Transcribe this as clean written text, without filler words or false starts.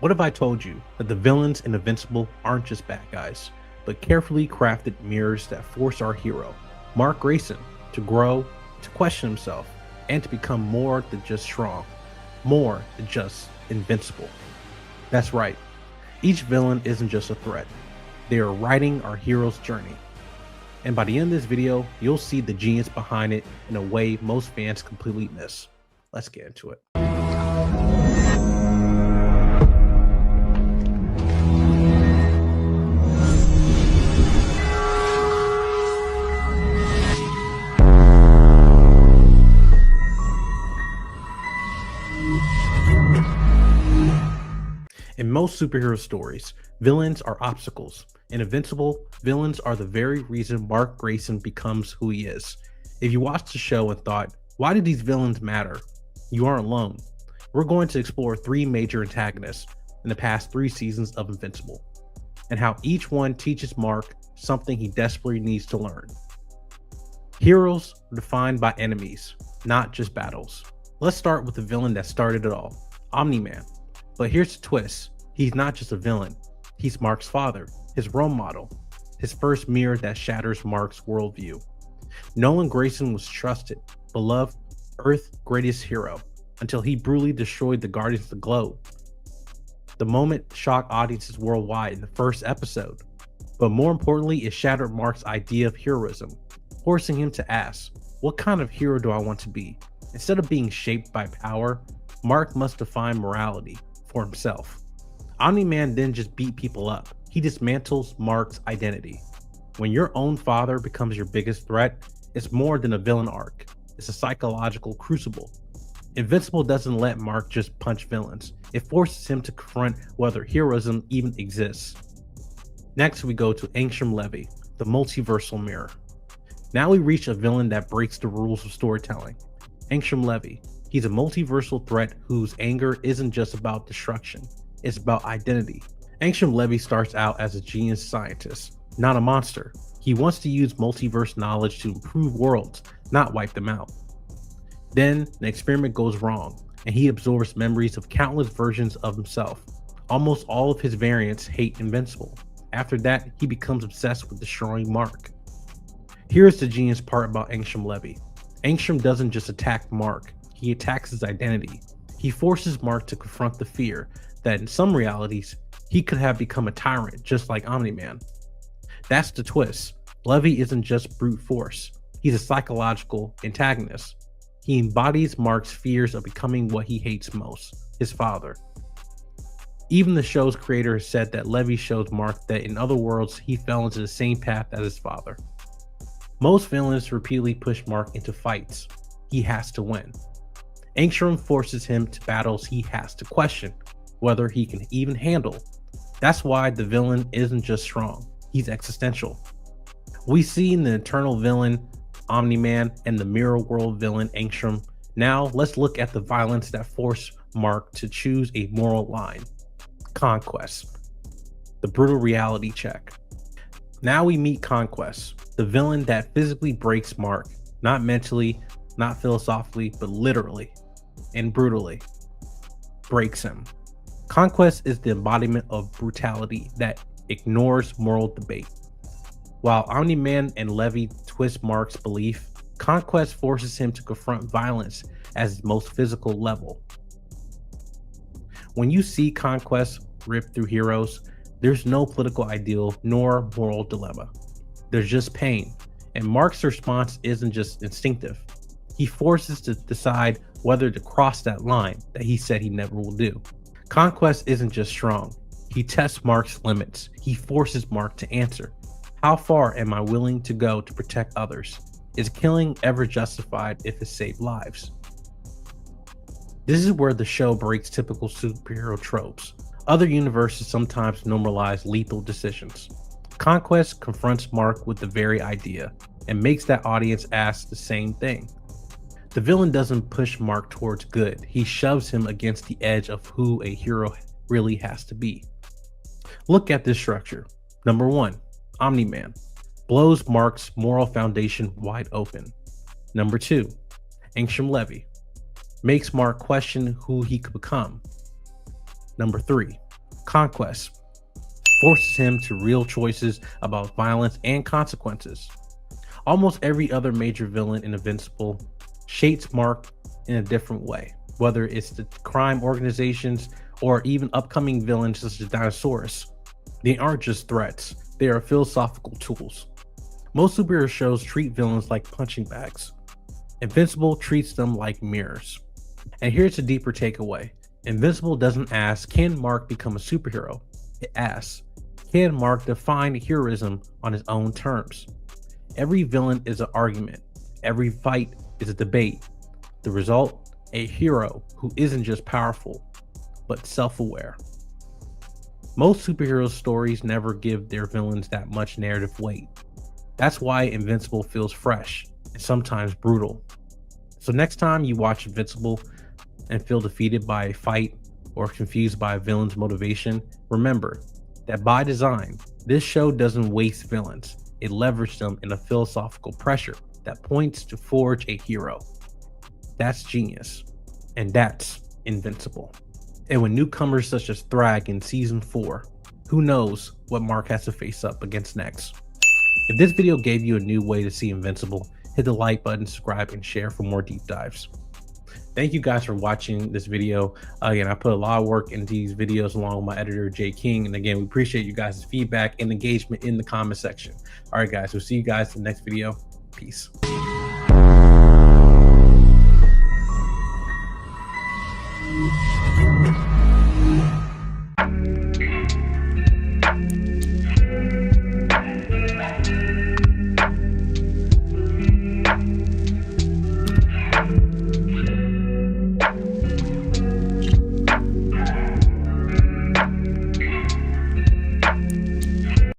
What if I told you that the villains in Invincible aren't just bad guys, but carefully crafted mirrors that force our hero, Mark Grayson, to grow, to question himself, and to become more than just strong, more than just invincible? That's right, each villain isn't just a threat, they are writing our hero's journey. And by the end of this video, you'll see the genius behind it in a way most fans completely miss. Let's get into it. In most superhero stories, villains are obstacles. In Invincible, villains are the very reason Mark Grayson becomes who he is. If you watched the show and thought, why did these villains matter? You aren't alone. We're going to explore three major antagonists in the past 3 seasons of Invincible, and how each one teaches Mark something he desperately needs to learn. Heroes are defined by enemies, not just battles. Let's start with the villain that started it all, Omni-Man. But here's the twist. He's not just a villain. He's Mark's father, his role model, his first mirror that shatters Mark's worldview. Nolan Grayson was trusted, beloved, Earth's greatest hero, until he brutally destroyed the Guardians of the Globe. The moment shocked audiences worldwide in the first episode. But more importantly, it shattered Mark's idea of heroism, forcing him to ask, what kind of hero do I want to be? Instead of being shaped by power, Mark must define morality for himself. Omni-Man didn't just beat people up, he dismantles Mark's identity. When your own father becomes your biggest threat, it's more than a villain arc, it's a psychological crucible. Invincible doesn't let Mark just punch villains, it forces him to confront whether heroism even exists. Next we go to Angstrom Levy, the multiversal mirror. Now we reach a villain that breaks the rules of storytelling. Angstrom Levy. He's a multiversal threat whose anger isn't just about destruction, it's about identity. Angstrom Levy starts out as a genius scientist, not a monster. He wants to use multiverse knowledge to improve worlds, not wipe them out. Then an experiment goes wrong, and he absorbs memories of countless versions of himself. Almost all of his variants hate Invincible. After that, he becomes obsessed with destroying Mark. Here's the genius part about Angstrom Levy. Angstrom doesn't just attack Mark, he attacks his identity. He forces Mark to confront the fear that in some realities, he could have become a tyrant just like Omni-Man. That's the twist. Levy isn't just brute force, he's a psychological antagonist. He embodies Mark's fears of becoming what he hates most, his father. Even the show's creator said that Levy shows Mark that in other worlds, he fell into the same path as his father. Most villains repeatedly push Mark into fights he has to win. Angstrom forces him to battles he has to question whether he can even handle. That's why the villain isn't just strong, he's existential. We see the eternal villain Omni-Man and the mirror world villain Angstrom. Now let's look at the violence that forced Mark to choose a moral line. Conquest, the brutal reality check. Now we meet Conquest, the villain that physically breaks Mark, not mentally, not philosophically, but literally and brutally breaks him. Conquest is the embodiment of brutality that ignores moral debate. While Omni-Man and Levy twist Mark's belief, Conquest forces him to confront violence at its most physical level. When you see Conquest rip through heroes, there's no political ideal nor moral dilemma. There's just pain, and Mark's response isn't just instinctive. He forces to decide whether to cross that line that he said he never will do. Conquest isn't just strong, he tests Mark's limits. He forces Mark to answer. How far am I willing to go to protect others? Is killing ever justified if it saved lives? This is where the show breaks typical superhero tropes. Other universes sometimes normalize lethal decisions. Conquest confronts Mark with the very idea and makes that audience ask the same thing. The villain doesn't push Mark towards good, he shoves him against the edge of who a hero really has to be. Look at this structure. Number 1, Omni-Man blows Mark's moral foundation wide open. Number 2, Angstrom Levy makes Mark question who he could become. Number 3, Conquest forces him to real choices about violence and consequences. Almost every other major villain in Invincible shapes Mark in a different way, whether it's the crime organizations or even upcoming villains such as Dinosaurus. They aren't just threats, they are philosophical tools. Most superhero shows treat villains like punching bags. Invincible treats them like mirrors. And here's a deeper takeaway. Invincible doesn't ask, can Mark become a superhero? It asks, can Mark define heroism on his own terms? Every villain is an argument. Every fight is a debate. The result, a hero who isn't just powerful, but self-aware. Most superhero stories never give their villains that much narrative weight. That's why Invincible feels fresh and sometimes brutal. So next time you watch Invincible and feel defeated by a fight or confused by a villain's motivation, remember that by design, this show doesn't waste villains. It leverages them in a philosophical pressure that points to forge a hero. That's genius, and that's Invincible. And when newcomers such as Thrag in season 4, who knows what Mark has to face up against next. If this video gave you a new way to see Invincible, hit the like button, subscribe, and share for more deep dives. Thank you guys for watching this video. Again, I put a lot of work into these videos along with my editor, Jay King. And again, we appreciate you guys' feedback and engagement in the comment section. All right, guys, we'll see you guys in the next video. Peace.